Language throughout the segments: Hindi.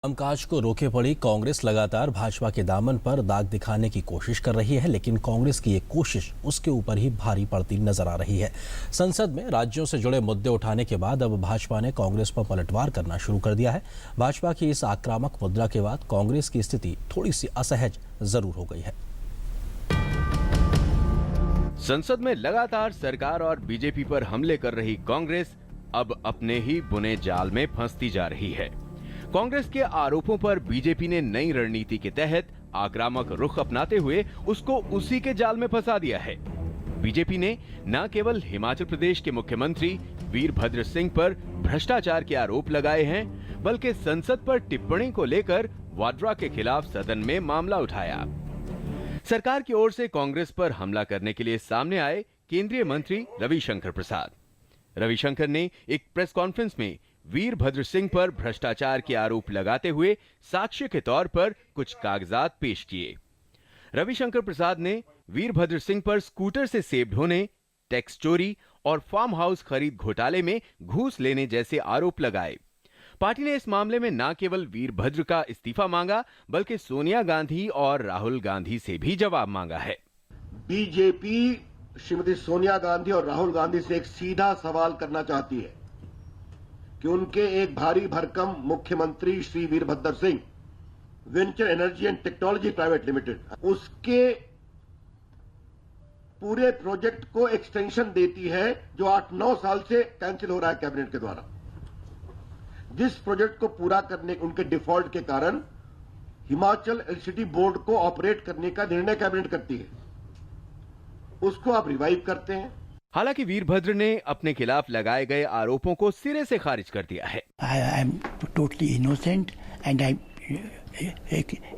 कामकाज को रोके पड़ी कांग्रेस लगातार भाजपा के दामन पर दाग दिखाने की कोशिश कर रही है, लेकिन कांग्रेस की ये कोशिश उसके ऊपर ही भारी पड़ती नजर आ रही है। संसद में राज्यों से जुड़े मुद्दे उठाने के बाद अब भाजपा ने कांग्रेस पर पलटवार करना शुरू कर दिया है। भाजपा की इस आक्रामक मुद्रा के बाद कांग्रेस की स्थिति थोड़ी सी असहज जरूर हो गई है। संसद में लगातार सरकार और बीजेपी पर हमले कर रही कांग्रेस अब अपने ही बुने जाल में फंसती जा रही है। कांग्रेस के आरोपों पर बीजेपी ने नई रणनीति के तहत आक्रामक रुख अपनाते हुए उसको उसी के जाल में फंसा दिया है। बीजेपी ने न केवल हिमाचल प्रदेश के मुख्यमंत्री वीरभद्र सिंह पर भ्रष्टाचार के आरोप लगाए हैं, बल्कि संसद पर टिप्पणी को लेकर वाड्रा के खिलाफ सदन में मामला उठाया। सरकार की ओर से कांग्रेस पर हमला करने के लिए सामने आए केंद्रीय मंत्री रविशंकर प्रसाद। रविशंकर ने एक प्रेस कॉन्फ्रेंस में वीरभद्र सिंह पर भ्रष्टाचार के आरोप लगाते हुए साक्ष्य के तौर पर कुछ कागजात पेश किए। रविशंकर प्रसाद ने वीरभद्र सिंह पर स्कूटर से सेब ढोने, टैक्स चोरी और फार्म हाउस खरीद घोटाले में घूस लेने जैसे आरोप लगाए। पार्टी ने इस मामले में न केवल वीरभद्र का इस्तीफा मांगा, बल्कि सोनिया गांधी और राहुल गांधी से भी जवाब मांगा है। बीजेपी श्रीमती सोनिया गांधी और राहुल गांधी से एक सीधा सवाल करना चाहती है कि उनके एक भारी भरकम मुख्यमंत्री Shri Virbhadra Singh venture energy and technology private limited उसके पूरे प्रोजेक्ट को एक्सटेंशन देती है जो 8-9 साल से कैंसिल हो रहा है कैबिनेट के द्वारा। जिस प्रोजेक्ट को पूरा करने उनके डिफॉल्ट के कारण हिमाचल इलेक्ट्रिसिटी बोर्ड को ऑपरेट करने का निर्णय कैबिनेट करती है, उसको आप रिवाइव करते हैं। हालांकि वीरभद्र ने अपने खिलाफ लगाए गए आरोपों को सिरे से खारिज कर दिया है। I am totally innocent and a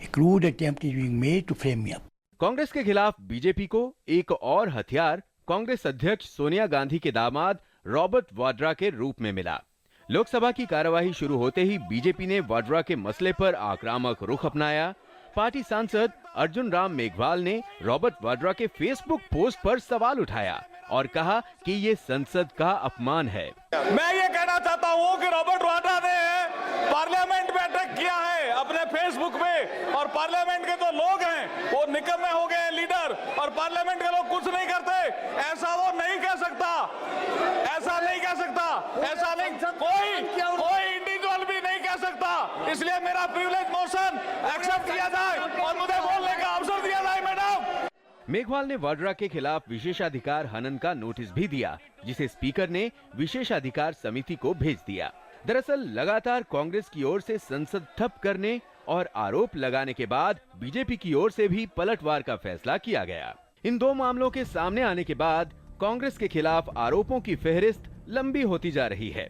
crude attempt is being made to frame me up. Congress के खिलाफ बीजेपी को एक और हथियार कांग्रेस अध्यक्ष सोनिया गांधी के दामाद रॉबर्ट वाड्रा के रूप में मिला। लोकसभा की कार्यवाही शुरू होते ही बीजेपी ने वाड्रा के मसले पर आक्रामक रुख अपनाया। पार्टी सांसद अर्जुन राम मेघवाल ने रॉबर्ट वाड्रा के फेसबुक पोस्ट पर सवाल उठाया और कहा कि ये संसद का अपमान है। मैं ये कहना चाहता हूँ कि रॉबर्ट वाड्रा ने पार्लियामेंट में अटैक किया है अपने फेसबुक पे, और पार्लियामेंट के तो लोग हैं वो निकम्मे हो गए लीडर, और पार्लियामेंट के लोग कुछ नहीं करते। ऐसा वो नहीं कह सकता, ऐसा नहीं कह सकता, ऐसा नहीं कोई इंडिविजुअल भी नहीं कह सकता। इसलिए मेरा प्रिविलेज मोशन एक्सेप्ट किया जाए और मुझे बोलने का अवसर दिया जाए। मैडम मेघवाल ने वाड्रा के खिलाफ विशेषाधिकार हनन का नोटिस भी दिया, जिसे स्पीकर ने विशेषाधिकार समिति को भेज दिया। दरअसल लगातार कांग्रेस की ओर से संसद ठप करने और आरोप लगाने के बाद बीजेपी की ओर से भी पलटवार का फैसला किया गया। इन दो मामलों के सामने आने के बाद कांग्रेस के खिलाफ आरोपों की फेहरिस्त लंबी होती जा रही है।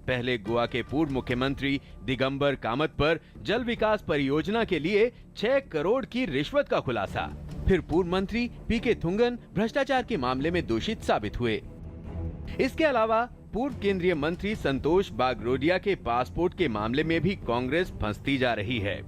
पहले गोवा के पूर्व मुख्यमंत्री दिगंबर कामत पर जल विकास परियोजना के लिए 6 करोड़ की रिश्वत का खुलासा, फिर पूर्व मंत्री पीके थुंगन भ्रष्टाचार के मामले में दोषी साबित हुए। इसके अलावा पूर्व केंद्रीय मंत्री संतोष बागरोडिया के पासपोर्ट के मामले में भी कांग्रेस फंसती जा रही है।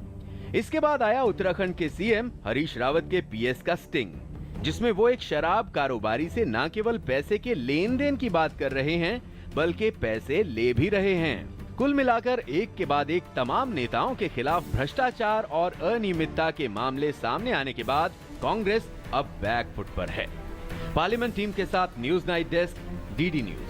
इसके बाद आया उत्तराखंड के सीएम हरीश रावत के पीएस का स्टिंग, जिसमें वो एक शराब कारोबारी से न केवल पैसे के लेन देन की बात कर रहे हैं, बल्कि पैसे ले भी रहे हैं। कुल मिलाकर एक के बाद एक तमाम नेताओं के खिलाफ भ्रष्टाचार और अनियमितता के मामले सामने आने के बाद कांग्रेस अब बैक फुट पर है। पार्लियामेंट टीम के साथ news night desk, DD news.